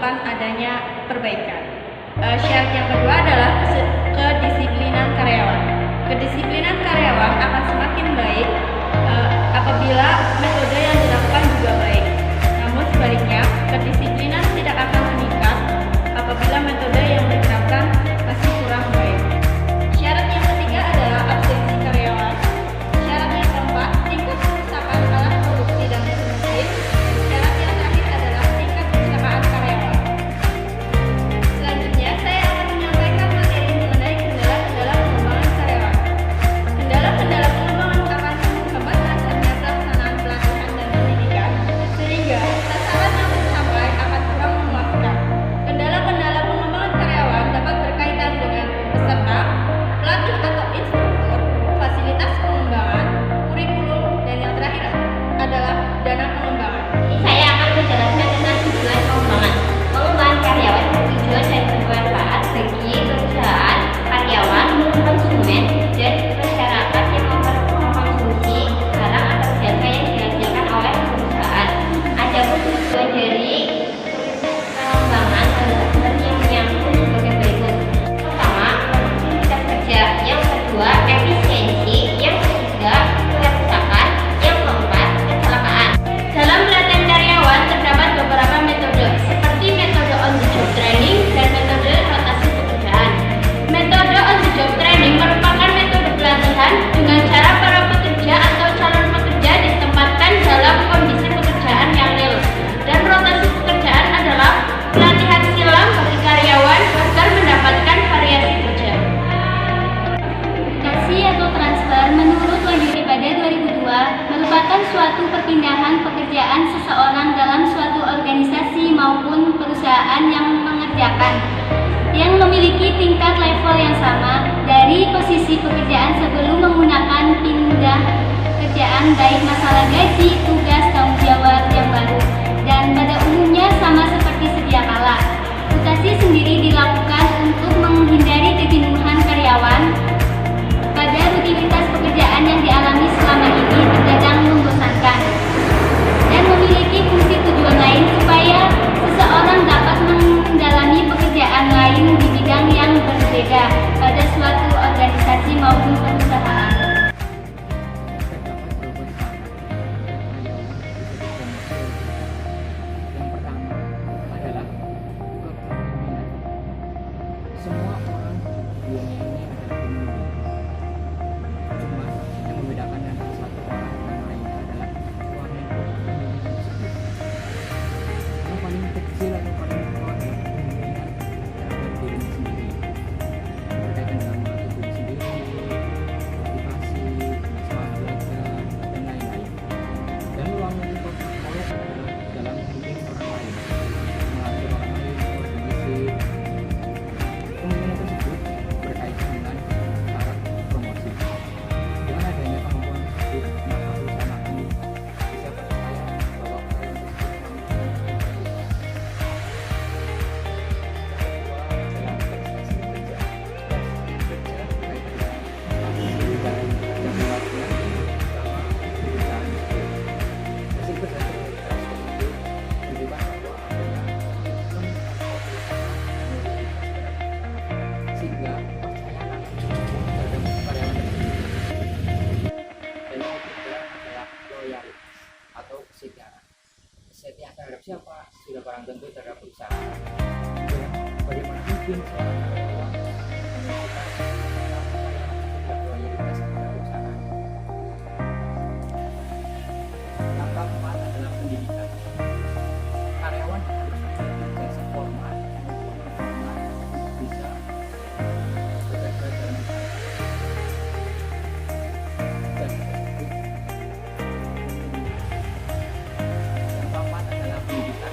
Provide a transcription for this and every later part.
memerlukan adanya perbaikan. Syarat yang kedua adalah kedisiplinan karyawan. Kedisiplinan karyawan akan semakin baik apabila metode yang dilakukan juga baik. Namun sebaliknya, kedisiplinan tidak akan meningkat apabila metode yang diterapkan masih kurang baik. Syarat yang ketiga adalah absensi karyawan. Syarat yang keempat, tingkat kerusakan alat produksi dan mesin. Syarat yang terakhir adalah tingkat kecelakaan karyawan. Selanjutnya, saya akan menyampaikan materi mengenai kendala-kendala pengembangan karyawan. Kendala-kendala pengembangan akan menghambat lancarnya pelaksanaan pelatihan dan pendidikan, sehingga sasaran yang tercapai akan kurang memuaskan. Kendala-kendala pengembangan karyawan dapat berkaitan dengan peserta, pelatih atau instruktur, fasilitas pengembangan, kurikulum, dan yang terakhir adalah dana pengembangan. Saya akan menjelaskan tentang tujuan pengembangan. Pengembangan karyawan bertujuan dan bermanfaat bagi perusahaan, karyawan, konsumen, dan masyarakat yang mengkonsumsi barang atau jasa yang dihasilkan oleh perusahaan. Adapun tujuan dari pengembangan sebenarnya menyangkut sebagai berikut. Pertama, produktivitas kerja. Yang kedua, efisiensi. Yang ketiga, kerusakan. Yang keempat, kecelakaan. Dalam pelatihan karyawan terdapat beberapa metode, seperti metode on the job training dan metode rotasi pekerjaan. Metode on the job training merupakan metode pelatihan dengan cara para pekerja atau calon pekerja ditempatkan dalam kondisi pekerjaan yang real. Dan rotasi pekerjaan adalah pelatihan silang bagi karyawan agar mendapatkan variasi kerja. Rotasi atau transfer menurut Wajuri pada 2002 merupakan suatu perpindahan pekerjaan seseorang dalam suatu organisasi maupun perusahaan yang mengerjakan yang memiliki tingkat level yang sama dari posisi pekerjaan sebelum menggunakan pindah kerjaan, baik masalah gaji, tugas, tanggung jawab yang baru, dan pada umumnya sama seperti sedia kala. Rotasi sendiri dilakukan untuk menghindari kejenuhan karyawan pada rutinitas pekerjaan yang dialami selama ini terkadang membosankan, dan memiliki fungsi tujuan lain supaya seseorang dapat mendalami pekerjaan lain di bidang yang berbeda pada suatu organisasi maupun perusahaan. Yang pertama adalah semua orang di dunia ini adalah pemimpin. Cuma yang membedakan antara satu orang dan lain adalah orang yang pemimpin tersebut. Yang paling kecil atau paling tua adalah kepemimpinan terhadap dirinya sendiri, berkaitan dengan mengatur diri sendiri, motivasi, masalah belajar, dan lain-lain. Dan ruang lingkup psikolog adalah dalam memimpin orang lain, melatih orang lain, koordinasi. Kemungkinan tersebut berkaitan dengan syarat promosi. Dengan adanya kemampuan tersebut, maka perusahaan akan bisa percaya bahwa karyawan tersebut memiliki dalam prestasi kerja. Prestasi kerja berkaitan dengan yang dilakukan bersama perusahaan tersebut. Hasil kerja tersebut menunjukkan bahwa adanya sehingga kepercayaan terhadap karyawan tersebut. Dan yang ketiga adalah loyal atau kesetiaan. Kesetiaan terhadap siapa? Sudah barang tentu terhadap perusahaan. Dan bagaimana mungkin seorang karyawan menunjukkan loyalitas terhadap perusahaan? Langkah 4 adalah pendidikan. Karyawan harus memiliki jasa formal maupun non formal untuk bisa bekerja dalam usaha. Jasa tersebut yang keempat adalah pendidikan.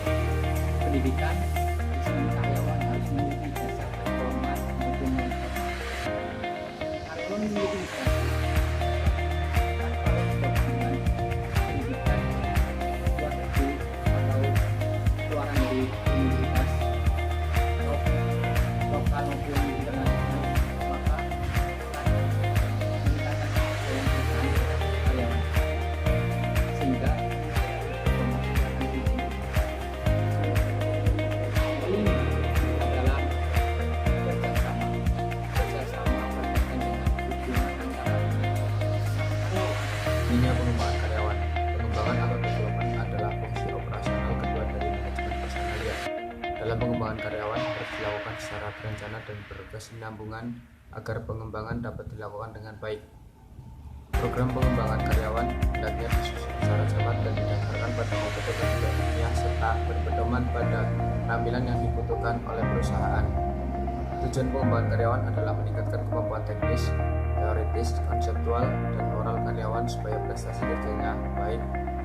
Pendidikan di sini karyawan harus memiliki jasa formal Minimnya pengembangan karyawan. Pengembangan atau development adalah fungsi operasional kedua dari manajemen personalia. Dalam pengembangan karyawan harus dilakukan secara berencana dan berkesinambungan agar pengembangan dapat dilakukan dengan baik. Program pengembangan karyawan hendaknya disusun secara cermat dan didasarkan pada metode ilmiah serta berpedoman pada keterampilan yang dibutuhkan oleh perusahaan. Tujuan pengembangan karyawan adalah meningkatkan kemampuan teknis, teoritis, konseptual, dan moral karyawan supaya prestasi kerjanya baik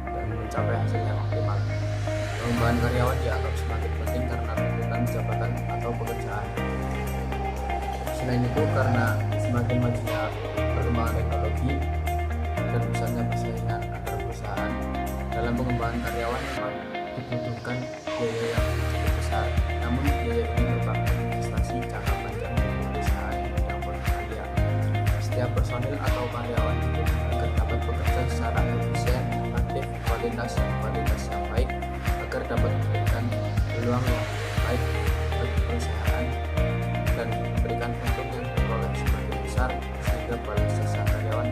dan mencapai hasil yang optimal. Pengembangan karyawan dianggap semakin penting karena tuntutan jabatan atau pekerjaan. Selain itu, karena semakin majunya perkembangan teknologi dan besarnya persaingan antar perusahaan, dalam pengembangan karyawan memang dibutuhkan biaya yang cukup besar. Namun biaya ini merupakan investasi jangka panjang bagi perusahaan yang berkarya. Setiap personil atau karyawan dibutuhkan agar dapat bekerja secara efisien, efektif, kualitas yang baik, agar dapat memberikan peluang yang baik bagi perusahaan dan memberikan untung yang diperoleh semakin besar sehingga balas jasa karyawan